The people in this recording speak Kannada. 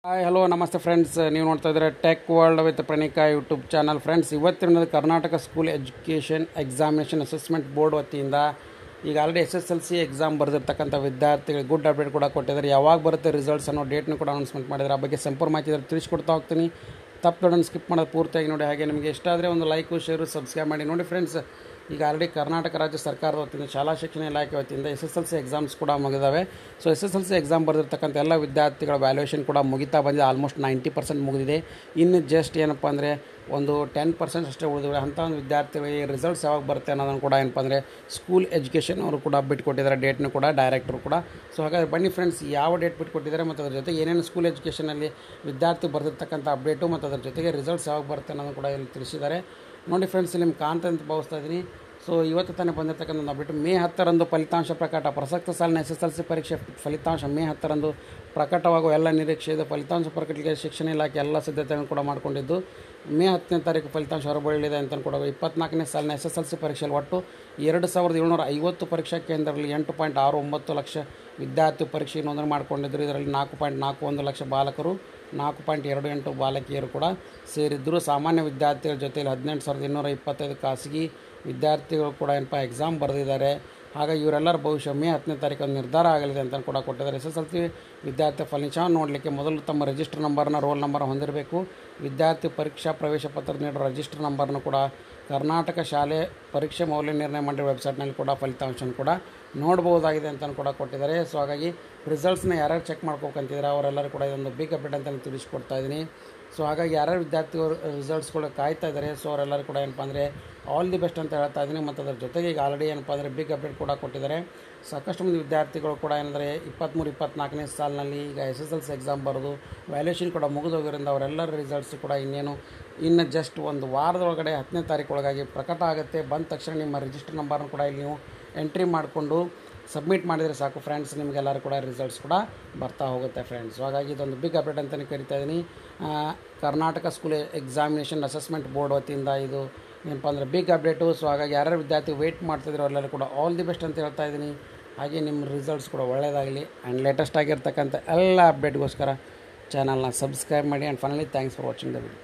ಹಾಯ್ ಹಲೋ ನಮಸ್ತೆ ಫ್ರೆಂಡ್ಸ್, ನೀವು ನೋಡ್ತಾ ಇದ್ದೀರಾ tech world with Pranika YouTube channel. Friends, ಇವತ್ತಿನ Karnataka school education examination assessment board ವತಿಯಿಂದ ಈಗ ಆಲ್ರೆಡಿ SSLC ಎಕ್ಸಾಮ್ ಬರೆದಿರ್ತಕ್ಕಂಥ ವಿದ್ಯಾರ್ಥಿಗಳಿಗೆ ಗುಡ್ ಅಪ್ಡೇಟ್ ಕೂಡ ಕೊಟ್ಟಿದ್ದಾರೆ. ಯಾವಾಗ ಬರುತ್ತೆ ರಿಸಲ್ಟ್ಸ್ ಅನ್ನೋ ಡೇಟ್ನು ಕೂಡ ಅನೌನ್ಸ್ಮೆಂಟ್ ಮಾಡಿದ್ದಾರೆ. ಆ ಬಗ್ಗೆ ಸಂಪೂರ್ಣ ಮಾಹಿತಿ ತಿಳಿಸ್ಕೊಡ್ತಾ ಹೋಗ್ತೀನಿ. ತಪ್ಪು ಸ್ಕಿಪ್ ಮಾಡೋದು ಪೂರ್ತಿಯಾಗಿ ನೋಡಿ. ಹಾಗೆ ನಿಮಗೆ ಇಷ್ಟ ಆದರೆ ಒಂದು ಲೈಕು, ಶೇರು, ಸಬ್ಸ್ಕ್ರೈಬ್ ಮಾಡಿ. ನೋಡಿ ಫ್ರೆಂಡ್ಸ್, ಈಗ ಆಲ್ರೆಡಿ ಕರ್ನಾಟಕ ರಾಜ್ಯ ಸರ್ಕಾರದ ವತಿಯಿಂದ ಶಾಲಾ ಶಿಕ್ಷಣ ಇಲಾಖೆ ವತಿಯಿಂದ SSLC ಎಕ್ಸಾಮ್ಸ್ ಕೂಡ ಮುಗಿದಾವೆ. ಸೊ SSLC ಎಕ್ಸಾಮ್ ಬರೆದಿರ್ತಕ್ಕಂಥ ಎಲ್ಲ ವಿದ್ಯಾರ್ಥಿಗಳ ವ್ಯಾಲ್ಯೂಯೇಷನ್ ಕೂಡ ಮುಗಿತಾ ಬಂದಿದೆ. ಆಲ್ಮೋಸ್ಟ್ 90% ಮುಗಿದಿದೆ. ಇನ್ನು ಜಸ್ಟ್ ಏನಪ್ಪ ಅಂದರೆ ಒಂದು 10% ಅಷ್ಟೇ ಉಳಿದಿವೆ. ಅಂಥ ಒಂದು ವಿದ್ಯಾರ್ಥಿಗಳಿಗೆ ರಿಸಲ್ಟ್ಸ್ ಯಾವಾಗ ಬರುತ್ತೆ ಅನ್ನೋದನ್ನು ಕೂಡ ಏನಪ್ಪ ಅಂದರೆ ಸ್ಕೂಲ್ ಎಜುಕೇಷನ್ ಅವರು ಕೂಡ ಬಿಟ್ಕೊಟ್ಟಿದ್ದಾರೆ, ಡೇಟ್ನು ಕೂಡ ಡೈರೆಕ್ಟ್ರು ಕೂಡ. ಸೊ ಹಾಗಾದರೆ ಬನ್ನಿ ಫ್ರೆಂಡ್ಸ್, ಯಾವ ಡೇಟ್ ಬಿಟ್ಕೊಟ್ಟಿದ್ದಾರೆ ಮತ್ತು ಅದ್ರ ಜೊತೆಗೆ ಏನೇನು ಸ್ಕೂಲ್ ಎಜುಕೇಷನಲ್ಲಿ ವಿದ್ಯಾರ್ಥಿ ಬರೆದಿರ್ತಕ್ಕಂಥ ಅಪ್ಡೇಟು ಮತ್ತು ಅದ್ರ ಜೊತೆಗೆ ರಿಸಲ್ಟ್ಸ್ ಯಾವಾಗ ಬರುತ್ತೆ ಅನ್ನೋದನ್ನು ಕೂಡ ಇಲ್ಲಿ ತಿಳಿಸಿದ್ದಾರೆ. ನೋಡಿ ಫ್ರೆಂಡ್ಸ್, ನಿಮ್ಗೆ ಕಾಣ್ತಾ ಅಂತ ಭಾವಿಸ್ತಾ ಇದ್ದೀನಿ. ಸೊ ಇವತ್ತು ತಾನೇ ಬಂದಿರತಕ್ಕಂಥ ಒಂದು ಅಪ್ಡೇಟ್. ಮೇ 10ರಂದು ಫಲಿತಾಂಶ ಪ್ರಕಟ. ಪ್ರಸಕ್ತ ಸಾಲಿನ SSLC ಪರೀಕ್ಷೆ ಫಲಿತಾಂಶ ಮೇ 10ರಂದು ಪ್ರಕಟವಾಗುವ ಎಲ್ಲ ನಿರೀಕ್ಷೆ ಇದೆ. ಫಲಿತಾಂಶ ಪ್ರಕಟಕ್ಕೆ ಶಿಕ್ಷಣ ಇಲಾಖೆ ಎಲ್ಲ ಸಿದ್ಧತೆಯನ್ನು ಕೂಡ ಮಾಡಿಕೊಂಡಿದ್ದು, ಮೇ 10ನೇ ತಾರೀಕು ಫಲಿತಾಂಶ ಹೊರಬೀಳಲಿದೆ ಅಂತ ಕೂಡ. 24ನೇ ಸಾಲಿನ SSLC ಪರೀಕ್ಷೆಯಲ್ಲಿ ಒಟ್ಟು 2750 ಪರೀಕ್ಷಾ ಕೇಂದ್ರಗಳಲ್ಲಿ 8.69 ಲಕ್ಷ ವಿದ್ಯಾರ್ಥಿ ಪರೀಕ್ಷೆ ನೋಂದಣಿ ಮಾಡಿಕೊಂಡಿದ್ದರು. ಇದರಲ್ಲಿ 4.41 ಲಕ್ಷ ಬಾಲಕರು, 4.28 ಬಾಲಕಿಯರು ಕೂಡ ಸೇರಿದ್ದರು. ಸಾಮಾನ್ಯ ವಿದ್ಯಾರ್ಥಿಗಳ ಜೊತೆಯಲ್ಲಿ 18,225 ಖಾಸಗಿ ವಿದ್ಯಾರ್ಥಿಗಳು ಕೂಡ ಎಕ್ಸಾಮ್ ಬರೆದಿದ್ದಾರೆ. ಹಾಗಾಗಿ ಇವರೆಲ್ಲರ ಭವಿಷ್ಯ ಮೇ 10ನೇ ತಾರೀಕು ನಿರ್ಧಾರ ಆಗಲಿದೆ ಅಂತ ಕೂಡ ಕೊಟ್ಟಿದ್ದಾರೆ. SSLC ವಿದ್ಯಾರ್ಥಿ ಫಲಿತಾಂಶ ನೋಡಲಿಕ್ಕೆ ಮೊದಲು ತಮ್ಮ ರಿಜಿಸ್ಟರ್ ನಂಬರ್ನ, ರೋಲ್ ನಂಬರ್ ಹೊಂದಿರಬೇಕು. ವಿದ್ಯಾರ್ಥಿ ಪರೀಕ್ಷಾ ಪ್ರವೇಶ ಪತ್ರ ನೀಡೋ ರಿಜಿಸ್ಟರ್ ನಂಬರ್ನು ಕೂಡ ಕರ್ನಾಟಕ ಶಾಲೆ ಪರೀಕ್ಷೆ ಮೌಲ್ಯ ನಿರ್ಣಯ ಮಂಡಳಿ ವೆಬ್ಸೈಟ್ನಲ್ಲಿ ಕೂಡ ಫಲಿತಾಂಶನ ಕೂಡ ನೋಡ್ಬೋದಾಗಿದೆ ಅಂತ ಕೂಡ ಕೊಟ್ಟಿದ್ದಾರೆ. ಸೊ ಹಾಗಾಗಿ ರಿಸಲ್ಟ್ಸ್ನ ಯಾರ್ಯಾರು ಚೆಕ್ ಮಾಡ್ಕೋಬೇಕಂತಿದ್ದಾರೆ ಅವರೆಲ್ಲರೂ ಕೂಡ ಇದೊಂದು ಬಿಗ್ ಅಪ್ಡೇಟ್ ಅಂತ ತಿಳಿಸ್ಕೊಡ್ತಾ ಇದ್ದೀನಿ. ಸೊ ಹಾಗಾಗಿ ಯಾರ್ಯಾರು ವಿದ್ಯಾರ್ಥಿಗಳು ರಿಸಲ್ಟ್ಸ್ಗಳು ಕಾಯ್ತಾ ಇದ್ದಾರೆ, ಸೊ ಅವರೆಲ್ಲರೂ ಕೂಡ ಏನಪ್ಪ ಅಂದರೆ ಆಲ್ ದಿ ಬೆಸ್ಟ್ ಅಂತ ಹೇಳ್ತಾ ಇದ್ದೀನಿ. ಮತ್ತು ಅದರ ಜೊತೆಗೆ ಈಗ ಆಲ್ರೆಡಿ ಏನಪ್ಪ ಅಂದರೆ ಬಿಗ್ ಅಪ್ಡೇಟ್ ಕೂಡ ಕೊಟ್ಟಿದ್ದಾರೆ. ಸಾಕಷ್ಟು ಮಂದಿ ವಿದ್ಯಾರ್ಥಿಗಳು ಕೂಡ ಏನಂದರೆ 23-24ನೇ ಸಾಲಿನಲ್ಲಿ ಈಗ SSLC ಎಕ್ಸಾಮ್ ಬರೋದು ವ್ಯಾಲ್ಯೂಷನ್ ಕೂಡ ಮುಗಿದೋಗಿರೋದ್ರಿಂದ ಅವರೆಲ್ಲರ ರಿಸಲ್ಟ್ಸ್ ಕೂಡ ಇನ್ನು ಜಸ್ಟ್ ಒಂದು ವಾರದೊಳಗಡೆ 10ನೇ ತಾರೀಕು ಒಳಗಾಗಿ ಪ್ರಕಟ ಆಗುತ್ತೆ. ಬಂದ ತಕ್ಷಣ ನಿಮ್ಮ ರಿಜಿಸ್ಟರ್ ನಂಬರ್ನ ಕೂಡ ಇಲ್ಲಿ ನೀವು ಎಂಟ್ರಿ ಮಾಡಿಕೊಂಡು ಸಬ್ಮಿಟ್ ಮಾಡಿದರೆ ಸಾಕು ಫ್ರೆಂಡ್ಸ್, ನಿಮಗೆಲ್ಲರೂ ಕೂಡ ರಿಸಲ್ಟ್ಸ್ ಕೂಡ ಬರ್ತಾ ಹೋಗುತ್ತೆ ಫ್ರೆಂಡ್ಸ್. ಸೊ ಹಾಗಾಗಿ ಇದೊಂದು ಬಿಗ್ ಅಪ್ಡೇಟ್ ಅಂತಲೇ ಕರಿತಾ ಇದ್ದೀನಿ. Karnataka school examination assessment board ವತಿಯಿಂದ ಇದು ಏನಪ್ಪ ಅಂದರೆ ಬಿಗ್ ಅಪ್ಡೇಟು. ಸೊ ಹಾಗಾಗಿ ಯಾರ್ಯಾರು ವಿದ್ಯಾರ್ಥಿ ವೆಯ್ಟ್ ಮಾಡ್ತಿದ್ರು ಅವರೆಲ್ಲರೂ ಕೂಡ ಆಲ್ ದಿ ಬೆಸ್ಟ್ ಅಂತ ಹೇಳ್ತಾ ಇದ್ದೀನಿ. ಹಾಗೆ ನಿಮ್ಮ ರಿಸಲ್ಟ್ಸ್ ಕೂಡ ಒಳ್ಳೆಯದಾಗಲಿ. ಆ್ಯಂಡ್ ಲೇಟೆಸ್ಟ್ ಆಗಿರ್ತಕ್ಕಂಥ ಎಲ್ಲ ಅಪ್ಡೇಟ್ಗೋಸ್ಕರ ಚಾನಲ್ನ ಸಬ್ಸ್ಕ್ರೈಬ್ ಮಾಡಿ. And finally thanks for watching the video.